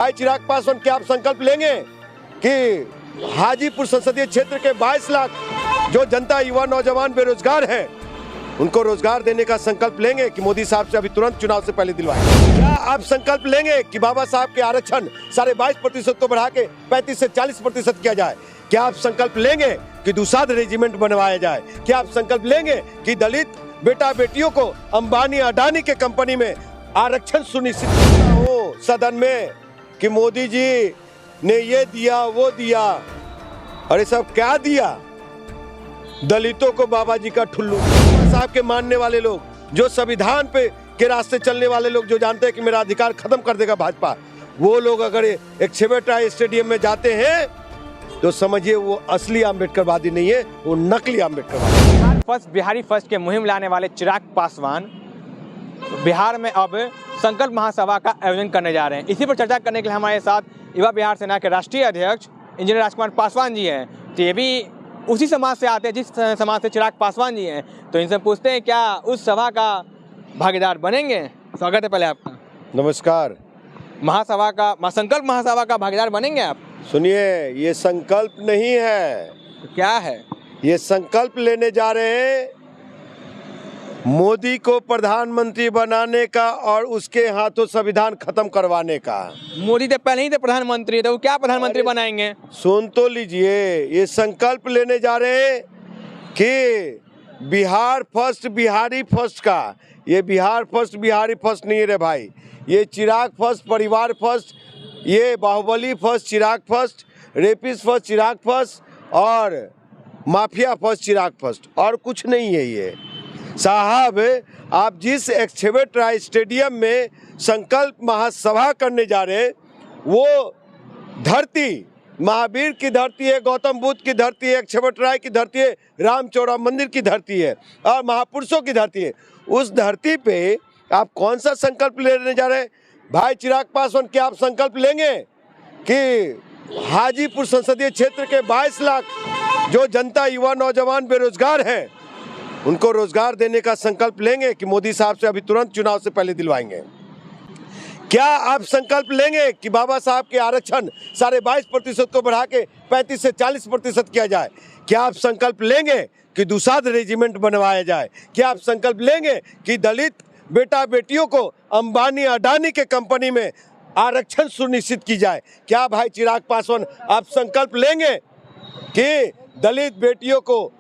भाई चिराग पासवान, क्या आप संकल्प लेंगे कि हाजीपुर संसदीय क्षेत्र के 22 लाख जो जनता, युवा, नौजवान बेरोजगार हैं, उनको रोजगार देने का संकल्प लेंगे कि मोदी साहब से अभी तुरंत चुनाव से पहले दिलवाएं? क्या आप संकल्प लेंगे कि बाबा साहब के आरक्षण 22.5% को बढ़ा के 35 से 40% किया जाए? क्या आप संकल्प लेंगे कि दूसरा रेजिमेंट बनवाया जाए? क्या आप संकल्प लेंगे कि दलित बेटा बेटियों को अंबानी अडानी के कंपनी में आरक्षण सुनिश्चित हो सदन में कि मोदी जी ने ये दिया वो दिया? अरे सब क्या दिया? दलितों को बाबा जी का ठुल्लू। साहब के मानने वाले लोग, जो संविधान पे के रास्ते चलने वाले लोग, जो जानते हैं कि मेरा अधिकार खत्म कर देगा भाजपा, वो लोग अगर एक छेबेटा स्टेडियम में जाते हैं तो समझिए वो असली अम्बेडकरवादी नहीं है, वो नकली अम्बेडकरवादी। बिहारी फर्स्ट के मुहिम लाने वाले चिराग पासवान बिहार में अब संकल्प महासभा का आयोजन करने जा रहे हैं। इसी पर चर्चा करने के लिए हमारे साथ युवा बिहार सेना के राष्ट्रीय अध्यक्ष इंजीनियर राजकुमार पासवान जी हैं। तो ये भी उसी समाज से आते हैं जिस समाज से चिराग पासवान जी हैं। तो इनसे पूछते हैं क्या उस सभा का भागीदार बनेंगे। स्वागत है पहले आपका। नमस्कार। महासभा का, संकल्प महासभा का भागीदार बनेंगे आप? सुनिए, ये संकल्प नहीं है। तो क्या है? ये संकल्प लेने जा रहे हैं मोदी को प्रधानमंत्री बनाने का और उसके हाथों संविधान खत्म करवाने का। मोदी तो पहले ही थे प्रधानमंत्री, तो वो क्या प्रधानमंत्री बनाएंगे? सुन तो लीजिए, ये संकल्प लेने जा रहे हैं कि बिहार फर्स्ट बिहारी फर्स्ट का। ये बिहार फर्स्ट बिहारी फर्स्ट नहीं है रे भाई, ये चिराग फर्स्ट, परिवार फर्स्ट, ये बाहुबली फर्स्ट चिराग फर्स्ट, रेपिस फर्स्ट चिराग फर्स्ट और माफिया फर्स्ट चिराग फर्स्ट, और कुछ नहीं है। ये साहब, आप जिस छेबेटा स्टेडियम में संकल्प महासभा करने जा रहे हैं, वो धरती महावीर की धरती है, गौतम बुद्ध की धरती है, छेबेटा की धरती है, रामचौरा मंदिर की धरती है और महापुरुषों की धरती है। उस धरती पे आप कौन सा संकल्प लेने जा रहे हैं? भाई चिराग पासवान, क्या आप संकल्प लेंगे कि हाजीपुर संसदीय क्षेत्र के 22 लाख जो जनता, युवा, नौजवान बेरोजगार हैं, उनको रोजगार देने का संकल्प लेंगे कि मोदी साहब से अभी तुरंत चुनाव से पहले दिलवाएंगे? क्या आप संकल्प लेंगे कि बाबा साहब के आरक्षण 22.5% को बढ़ा के 35 से 40% किया जाए? क्या आप संकल्प लेंगे कि दूसरा रेजिमेंट बनवाया जाए? क्या आप संकल्प लेंगे कि दलित बेटा बेटियों को अंबानी अडानी के कंपनी में आरक्षण सुनिश्चित की जाए? क्या भाई चिराग पासवान, आप संकल्प लेंगे कि दलित बेटियों को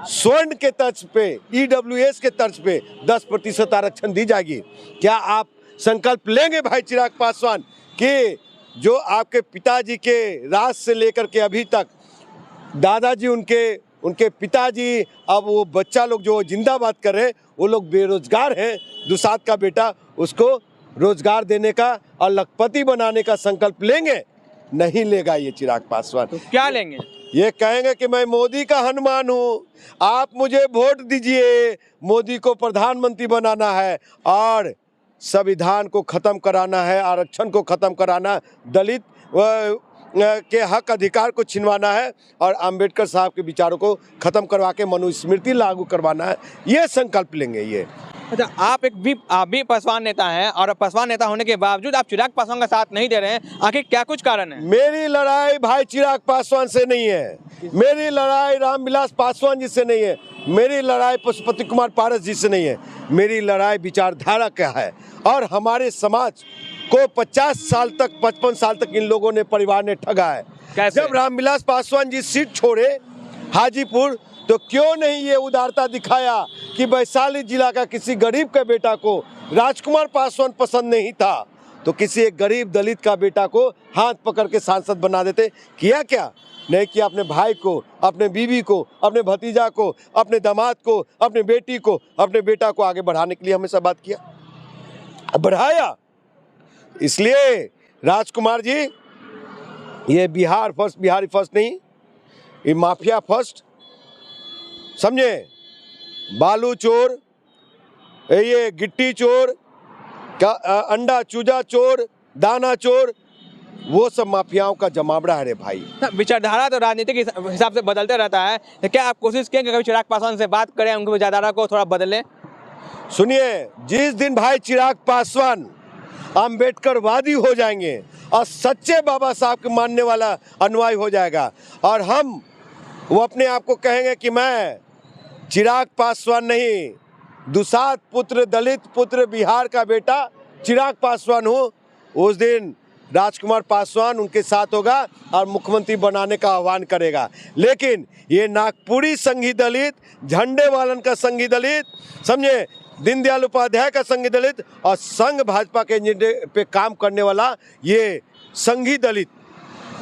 स्वर्ण के तर्ज पे, EWS के तर्ज पे 10% आरक्षण दी जाएगी? क्या आप संकल्प लेंगे भाई चिराग पासवान कि जो आपके पिताजी के राज से लेकर के अभी तक दादाजी, उनके पिताजी, अब वो बच्चा लोग जो जिंदाबाद कर रहे हैं, वो लोग बेरोजगार हैं, दुसाद का बेटा, उसको रोजगार देने का और लखपति बनाने का संकल्प लेंगे? नहीं लेगा ये चिराग पासवान। तो क्या लेंगे? ये कहेंगे कि मैं मोदी का हनुमान हूँ, आप मुझे वोट दीजिए, मोदी को प्रधानमंत्री बनाना है और संविधान को खत्म कराना है, आरक्षण को खत्म कराना, दलित के हक अधिकार को छिनवाना है और अंबेडकर साहब के विचारों को खत्म करवा के मनुस्मृति लागू करवाना है। ये संकल्प लेंगे ये। अच्छा, आप भी पासवान नेता हैं और पासवान नेता होने के बावजूद आप चिराग पासवान का साथ नहीं दे रहे हैं, आखिर क्या कुछ कारण है? मेरी लड़ाई भाई चिराग पासवान से नहीं है, मेरी लड़ाई रामविलास पासवान जी से नहीं है, मेरी लड़ाई पशुपति कुमार पारस जी से नहीं है, मेरी लड़ाई विचारधारा का है। और हमारे समाज को 50 साल तक, 55 साल तक इन लोगों ने, परिवार ने ठगा है। कैसे? जब रामविलास पासवान जी सीट छोड़े हाजीपुर, तो क्यों नहीं ये उदारता दिखाया कि वैशाली जिला का किसी गरीब के बेटा को राजकुमार पासवान पसंद नहीं था तो किसी एक गरीब दलित का बेटा को हाथ पकड़ के सांसद बना देते? किया क्या? नहीं किया। अपने भाई को, अपने बीवी को, अपने भतीजा को, अपने दामाद को, अपने बेटी को, अपने बेटा को आगे बढ़ाने के लिए हमेशा बात किया, बढ़ाया। इसलिए राजकुमार जी, ये बिहार फर्स्ट बिहारी फर्स्ट नहीं, ये माफिया फर्स्ट, समझे? बालू चोर, ये गिट्टी चोर, अंडा चूजा चोर, दाना चोर, वो सब माफियाओं का जमावड़ा है रे भाई। विचारधारा तो राजनीति के हिसाब से बदलते रहता है, तो क्या आप कोशिश किए कि कभी चिराग पासवान से बात करें, उनकी विचारधारा को थोड़ा बदलें? सुनिए, जिस दिन भाई चिराग पासवान अम्बेडकरवादी हो जाएंगे और सच्चे बाबा साहब के मानने वाला अनुयायी हो जाएगा। और हम वो अपने आप को कहेंगे कि मैं चिराग पासवान नहीं, दुसाध पुत्र, दलित पुत्र, बिहार का बेटा चिराग पासवान हूँ। उस दिन राजकुमार पासवान उनके साथ होगा और मुख्यमंत्री बनाने का आह्वान करेगा। लेकिन ये नागपुरी संघी दलित, झंडे वालन का संघी दलित, समझे, दीनदयाल उपाध्याय का संघी दलित और संघ भाजपा के एजेंडे पे काम करने वाला ये संघी दलित।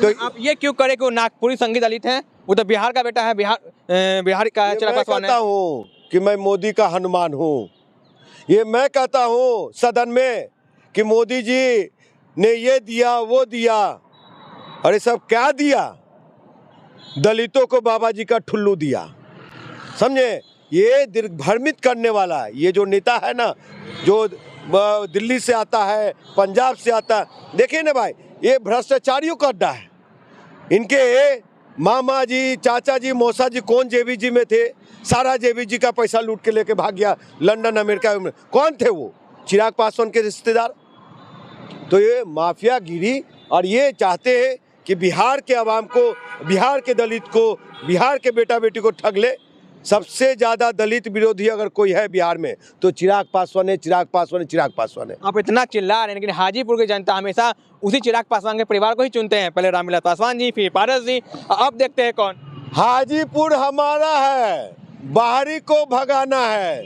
तो आप ये क्यों करें कि वो नागपुरी संघी दलित हैं? वो तो बिहार का बेटा है, बिहार का चिराग पासवान है। मैं कहता हूँ कि मैं मोदी का हनुमान हूँ। ये मैं कहता हूँ सदन में कि मोदी जी ने ये दिया वो दिया, अरे सब क्या दिया? दलितों को बाबा जी का ठुल्लू दिया, समझे। ये भ्रमित करने वाला ये जो नेता है ना, जो दिल्ली से आता है, पंजाब से आता है, देखिए ना भाई, ये भ्रष्टाचारियों का अड्डा है। इनके मामा जी, चाचा जी, मौसा जी कौन जेबीजी में थे? सारा जेबीजी का पैसा लूट के लेके भाग गया लंदन, अमेरिका में। कौन थे वो? चिराग पासवान के रिश्तेदार। तो ये माफिया गिरी, और ये चाहते हैं कि बिहार के आवाम को, बिहार के दलित को, बिहार के बेटा बेटी को ठग ले। सबसे ज़्यादा दलित विरोधी अगर कोई है बिहार में तो चिराग पासवान है, चिराग पासवान है, चिराग पासवान है। आप इतना चिल्ला रहे हैं, लेकिन हाजीपुर की जनता हमेशा उसी चिराग पासवान के परिवार को ही चुनते हैं। पहले रामविलास पासवान जी, फिर पारस जी, अब देखते हैं कौन। हाजीपुर हमारा है, बाहरी को भगाना है।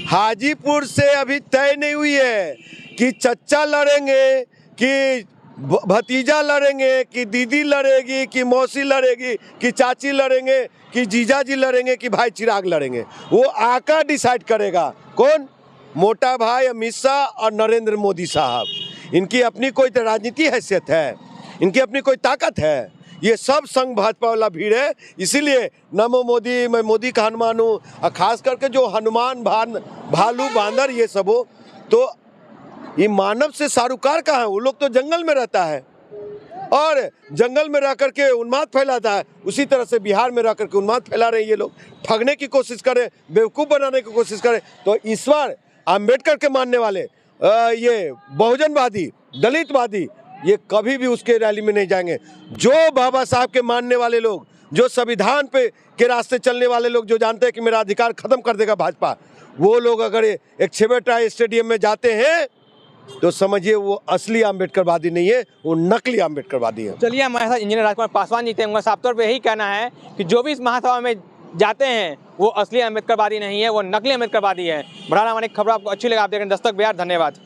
हाजीपुर से अभी तय नहीं हुई है कि चच्चा लड़ेंगे, कि भतीजा लड़ेंगे, कि दीदी लड़ेगी, कि मौसी लड़ेगी, कि चाची लड़ेंगे, कि जीजा जी लड़ेंगे, कि भाई चिराग लड़ेंगे। वो आका डिसाइड करेगा। कौन? मोटा भाई अमित शाह और नरेंद्र मोदी साहब। इनकी अपनी कोई राजनीति हैसियत है? इनकी अपनी कोई ताकत है? ये सब संघ भाजपा वाला भीड़ है। इसीलिए नमो मोदी, मैं मोदी का हनुमान हूँ। और खास करके जो हनुमान, भालू, बांदर ये सब हो, तो ये मानव से सारूकार का है। वो लोग तो जंगल में रहता है और जंगल में रह करके उन्माद फैलाता है। उसी तरह से बिहार में रह करके उन्माद फैला रहे हैं ये लोग, ठगने की कोशिश करें, बेवकूफ़ बनाने की कोशिश करें। तो इस बार अम्बेडकर के मानने वाले ये बहुजनवादी, दलितवादी, ये कभी भी उसके रैली में नहीं जाएंगे। जो बाबा साहब के मानने वाले लोग, जो संविधान पे के रास्ते चलने वाले लोग, जो जानते हैं कि मेरा अधिकार खत्म कर देगा भाजपा, वो लोग अगर एक छेबेटा स्टेडियम में जाते हैं तो समझिए वो असली अम्बेडकरवादी नहीं है, वो नकली अम्बेडकरवादी है। चलिए, हमारे साथ इंजीनियर राजकुमार पासवान जी थे। उनका साफ तौर पे यही कहना है कि जो भी इस महासभा में जाते हैं वो असली अम्बेडकरवादी नहीं है, वो नकली अम्बेडकरवादी है। बहरहाल हमारी खबर आपको अच्छी लगा, आप देख रहे हैं दस्तक बिहार। धन्यवाद।